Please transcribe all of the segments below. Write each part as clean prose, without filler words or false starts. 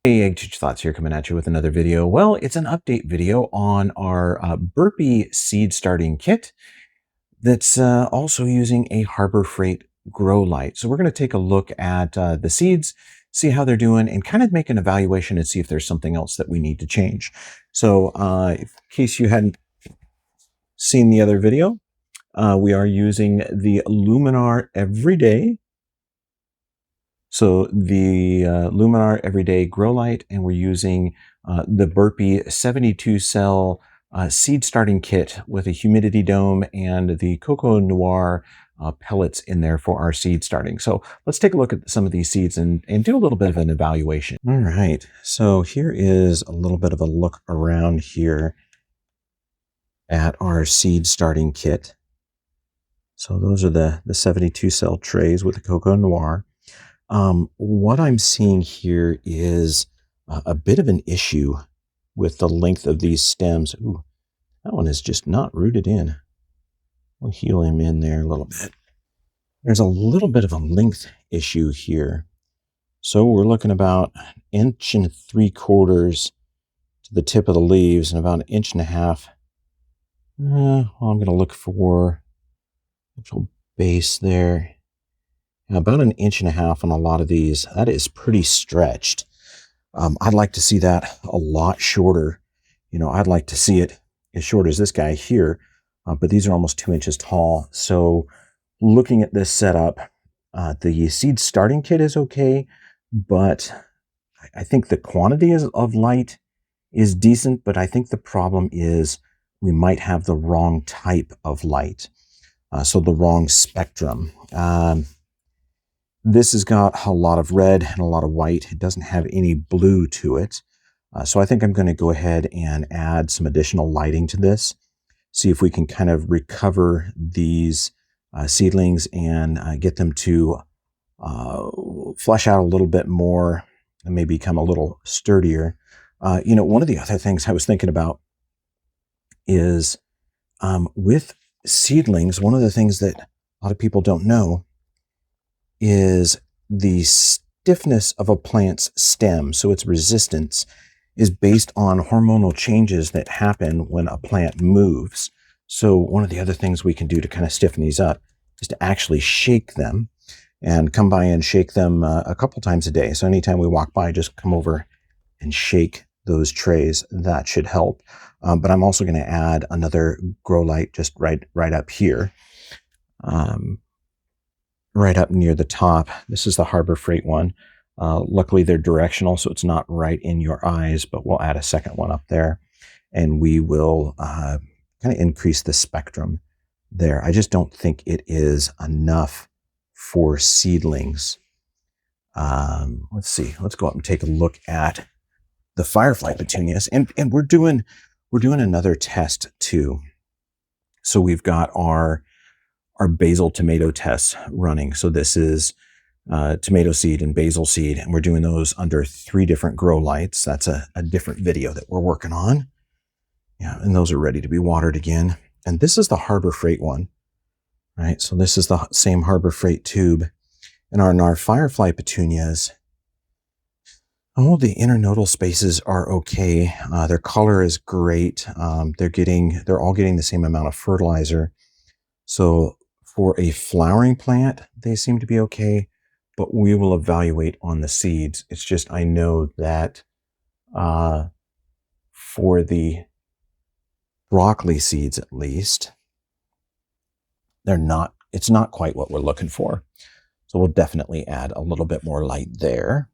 Hey, Egg Teach Thoughts here coming at you with another video. Well, it's an update video on our Burpee seed starting kit that's also using a Harbor Freight grow light. So we're going to take a look at the seeds, see how they're doing, and kind of make an evaluation and see if there's something else that we need to change. So in case you hadn't seen the other video, we are using the Luminar Everyday. So the Luminar Everyday Grow Light, and we're using the Burpee 72 cell seed starting kit with a humidity dome and the Coco Noir pellets in there for our seed starting. So let's take a look at some of these seeds and do a little bit of an evaluation. All right, so here is a little bit of a look around here at our seed starting kit. So those are the 72 cell trays with the Coco Noir. What I'm seeing here is a bit of an issue with the length of these stems. Ooh, that one is just not rooted in. We'll heal him in there a little bit. There's a little bit of a length issue here. So we're looking about 1.75 inches to the tip of the leaves and about 1.5 inches. Well, I'm going to look for actual base there. About 1.5 inches on a lot of these. That is pretty stretched. I'd like to see that a lot shorter. You know, I'd like to see it as short as this guy here, but these are almost 2 inches tall. So looking at this setup, the seed starting kit is okay, but I think the quantity of light is decent, but I think the problem is we might have the wrong type of light. So the wrong spectrum. This has got a lot of red and a lot of white. It doesn't have any blue to it. So I think I'm going to go ahead and add some additional lighting to this. See if we can kind of recover these seedlings and get them to flesh out a little bit more and maybe become a little sturdier. You know, one of the other things I was thinking about is with seedlings, one of the things that a lot of people don't know is the stiffness of a plant's stem. So its resistance is based on hormonal changes that happen when a plant moves. So one of the other things we can do to kind of stiffen these up is to actually shake them and come by and shake them a couple times a day. So anytime we walk by, just come over and shake those trays. That should help. But I'm also going to add another grow light just right up here. Right up near the top. This is the Harbor Freight one. Luckily, they're directional, so it's not right in your eyes, but we'll add a second one up there, and we will kind of increase the spectrum there. I just don't think it is enough for seedlings. Let's see. Let's go up and take a look at the Firefly petunias, and we're doing another test too. So we've got our basil tomato tests running. So this is tomato seed and basil seed, and we're doing those under 3 different grow lights. That's a different video that we're working on. Yeah, and those are ready to be watered again. And this is the Harbor Freight one, right? So this is the same Harbor Freight tube. And our Firefly petunias, oh, the internodal spaces are okay. Their color is great. They're all getting the same amount of fertilizer. So for a flowering plant, they seem to be okay, but we will evaluate on the seeds. It's just, I know that for the broccoli seeds, at least, it's not quite what we're looking for. So we'll definitely add a little bit more light there.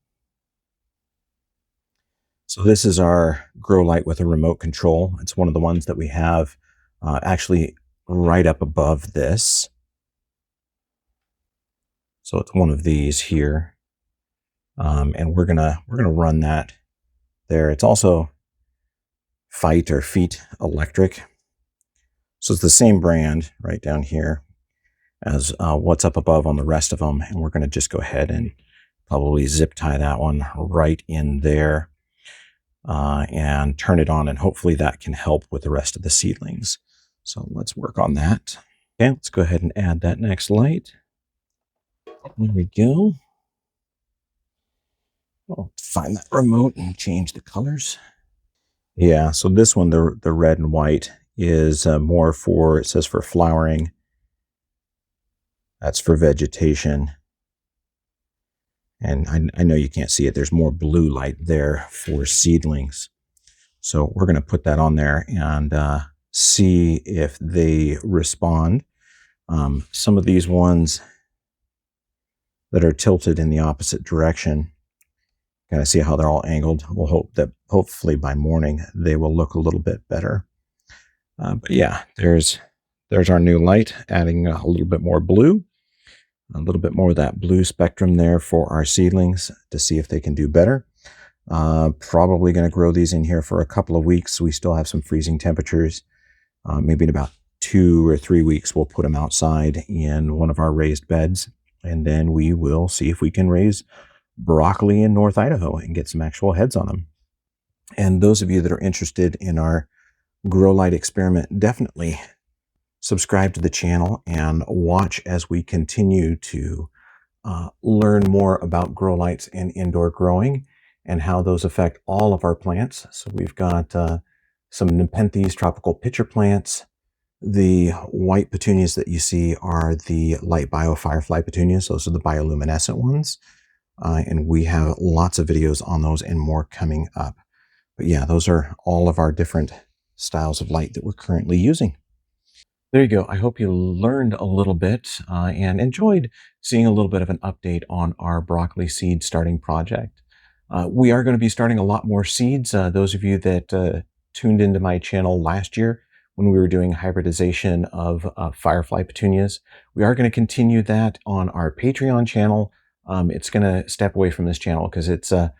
So this is our grow light with a remote control. It's one of the ones that we have actually right up above this. So it's one of these here, and we're gonna run that there. It's also Fight or Feet Electric, so it's the same brand right down here as what's up above on the rest of them, and we're gonna just go ahead and probably zip tie that one right in there and turn it on, and hopefully that can help with the rest of the seedlings. So let's work on that. Okay, let's go ahead and add that next light. There we go. I'll find that remote and change the colors. Yeah, so this one, the red and white, is more for, it says for flowering. That's for vegetation. And I know you can't see it. There's more blue light there for seedlings. So we're going to put that on there and see if they respond. Some of these ones that are tilted in the opposite direction, kind of see how they're all angled. We'll hope that hopefully by morning they will look a little bit better. But yeah, there's our new light, adding a little bit more blue, a little bit more of that blue spectrum there for our seedlings to see if they can do better. Probably going to grow these in here for a couple of weeks. We still have some freezing temperatures. Maybe in about 2 or 3 weeks, we'll put them outside in one of our raised beds, and then we will see if we can raise broccoli in North Idaho and get some actual heads on them. And those of you that are interested in our grow light experiment, definitely subscribe to the channel and watch as we continue to learn more about grow lights and indoor growing and how those affect all of our plants. So we've got some Nepenthes tropical pitcher plants. The white petunias that you see are the light bio firefly petunias. Those are the bioluminescent ones. And we have lots of videos on those and more coming up. But yeah, those are all of our different styles of light that we're currently using. There you go. I hope you learned a little bit and enjoyed seeing a little bit of an update on our broccoli seed starting project. We are going to be starting a lot more seeds. Those of you that tuned into my channel last year when we were doing hybridization of firefly petunias, we are going to continue that on our Patreon channel. It's going to step away from this channel because it's a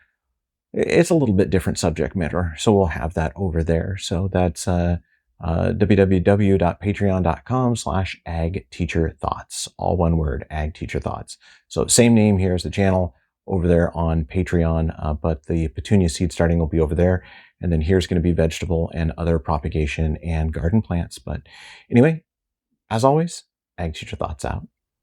little bit different subject matter. So we'll have that over there. So that's www.patreon.com/agteacherthoughts, all one word, agteacherthoughts. So same name here as the channel over there on Patreon, but the petunia seed starting will be over there. And then here's going to be vegetable and other propagation and garden plants. But anyway, as always, Ag Teacher Thoughts out.